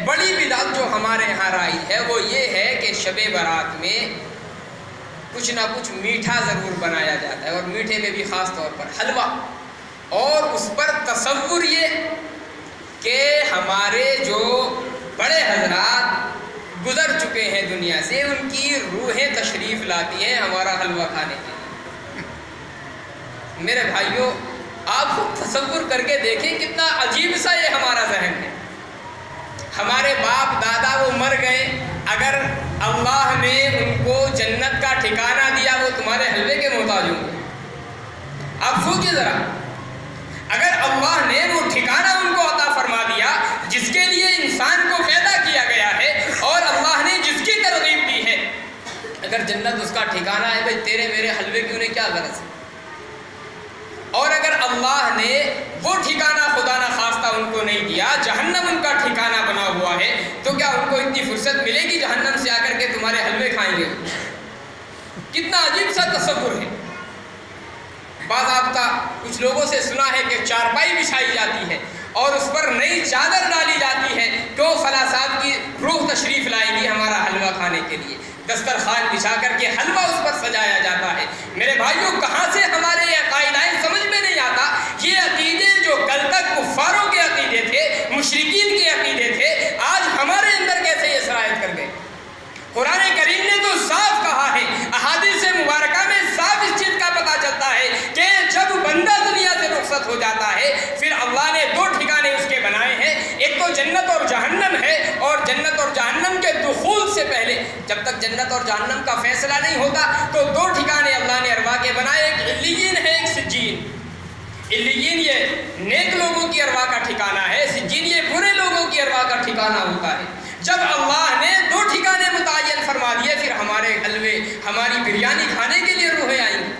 بڑی بدعت جو ہمارے یہاں رائج ہے وہ یہ ہے کہ شب برات میں کچھ نہ کچھ میٹھا ضرور بنایا جاتا ہے، اور میٹھے میں بھی خاص طور پر حلوہ، اور اس پر تصور یہ کہ ہمارے جو بڑے حضرات گزر چکے ہیں دنیا سے، ان کی روحیں تشریف لاتی ہیں ہمارا حلوہ کھانے کے لیے۔ میرے بھائیوں، آپ خود تصور کر کے دیکھیں کتنا عجیب سا یہ ہمارا ذہن ہے۔ ہمارے باپ دادا وہ مر گئے، اگر اللہ نے ان کو جنت کا ٹھکانہ دیا وہ تمہارے حلوے کے محتاج ہوں گے؟ آپ سوچیں ذرا، اگر اللہ نے وہ ٹھکانہ ان کو عطا فرما دیا جس کے لیے انسان کو پیدا کیا گیا ہے، اور اللہ نے جس کی ترغیب دی ہے، اگر جنت اس کا ٹھکانہ ہے، بھائی تیرے میرے حلوے کی انہیں کیا غرض ہے؟ اور اگر اللہ نے وہ ٹھکانہ خدا نہ خواستہ ان کو نہیں دیا، جہنم ان کا ٹھکانہ بنا ہوا ہے، تو کیا ان کو اتنی فرصت ملے گی جہنم سے آ کر کے تمہارے حلوے کھائیں گے؟ کتنا عجیب سا تصور ہے۔ باضابطہ کچھ لوگوں سے سنا ہے کہ چارپائی بچھائی جاتی ہے اور اس پر نئی چادر ڈالی جاتی ہے، کیوں؟ فلاں صاحب کی روح تشریف لائے گی ہمارا حلوہ کھانے کے لیے، دسترخوان بچھا کر کے حلوہ اس پر سجایا جاتا ہے۔ میرے بھائیوں، کہاں سے ہمارے یہ عقائد آئے سمجھ میں نہیں آتا۔ یہ عقیدے جو کل تک کفاروں کے عقیدے تھے، مشرکین کے عقیدے تھے، آج ہمارے اندر کیسے یہ سرایت کر گئے؟ قرآن کریم نے تو صاف کہا ہے، احادیث مبارکہ میں صاف اس چیز کا پتہ چلتا ہے کہ جب بندہ دنیا سے رخصت ہو جاتا ہے، پھر اللہ نے دو ٹھکانے اس کے بنائے ہیں، ایک تو جنت اور جہنم ہے، اور جنت اور جہنم کے دخول سے پہلے، جب تک جنت اور جہنم کا فیصلہ نہیں ہوتا، تو دو ٹھکانے اللہ نے ارواح کے بنائے، ایک علیین ہے، ایک سجین۔ علیین یہ نیک لوگوں کی ارواح کا ٹھکانہ ہے، سجین یہ برے لوگوں کی ارواح کا ٹھکانہ ہوتا ہے۔ جب اللہ نے دو ٹھکانے متعین فرما دیے، پھر ہمارے حلوے، ہماری بریانی کھانے کے لیے روحیں آئیں گی۔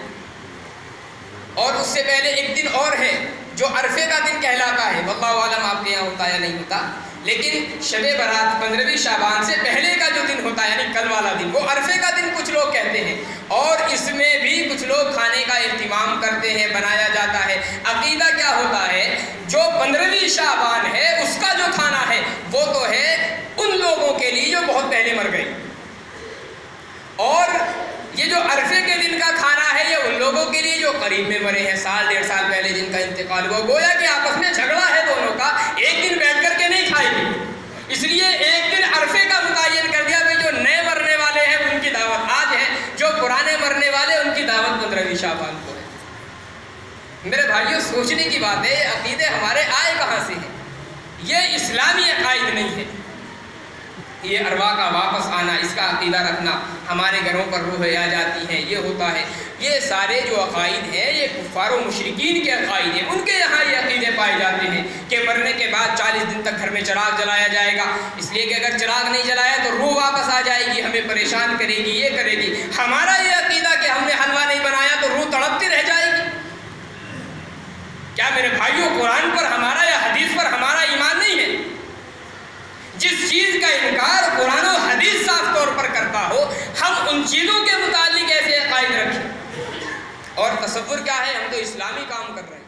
اور اس سے پہلے ایک دن اور ہے جو عرفے کا دن کہلاتا ہے، واللہ عالم آپ کے یہاں ہوتا یا نہیں ہوتا، لیکن شب برات 15ویں شعبان سے پہلے کا جو دن ہوتا ہے، یعنی کل والا دن، وہ عرفے کا دن کچھ لوگ کہتے ہیں، اور اس میں بھی کچھ لوگ کھانے کا اہتمام کرتے ہیں، بنایا جاتا ہے۔ عقیدہ کیا ہوتا ہے؟ جو 15ویں شعبان ہے اس کا جو کھانا ہے وہ تو ہے ان لوگوں کے لیے جو بہت پہلے مر گئے، اور یہ جو عرفے کے دن کا کھانا ہے یہ ان لوگوں کے لیے جو قریب میں مرے ہیں، سال 1.5 سال پہلے جن کا انتقال ہوا۔ گویا کہ آپس میں جھگڑا ہے دونوں کا، ایک دن بیٹھ کر کے نہیں کھائے گی، اس لیے ایک دن عرفے کا متعین کر دیا، بھائی جو نئے مرنے والے ہیں ان کی دعوت آج ہے، جو پرانے مرنے والے ان کی دعوت 15ویں شعبان کو ہے۔ میرے بھائیوں، سوچنے کی بات ہے، عقیدے ہمارے آئے کہاں سے ہیں؟ یہ اسلامی عقائد نہیں ہے۔ یہ ارواح کا واپس آنا، اس کا عقیدہ رکھنا، ہمارے گھروں پر روحیں آ جاتی ہیں، یہ ہوتا ہے، یہ سارے جو عقائد ہیں یہ کفار و مشرکین کے عقائد ہیں۔ ان کے یہاں یہ عقیدے پائے جاتے ہیں کہ مرنے کے بعد 40 دن تک گھر میں چراغ جلایا جائے گا، اس لیے کہ اگر چراغ نہیں جلایا تو روح واپس آ جائے گی، ہمیں پریشان کرے گی، یہ کرے گی۔ ہمارا یہ عقیدہ کہ ہم نے حلوہ نہیں بنایا تو روح تڑپتی رہ جائے گی۔ کیا میرے بھائیوں، قرآن پر ہمارا یا حدیث پر ہمارا ایمان نہیں ہے؟ جس چیز کا انکار قرآن و حدیث صاف طور پر کرتا ہو، ہم ان چیزوں کے متعلق ایسے عقائد رکھیں، اور تصور کیا ہے؟ ہم تو اسلامی کام کر رہے ہیں۔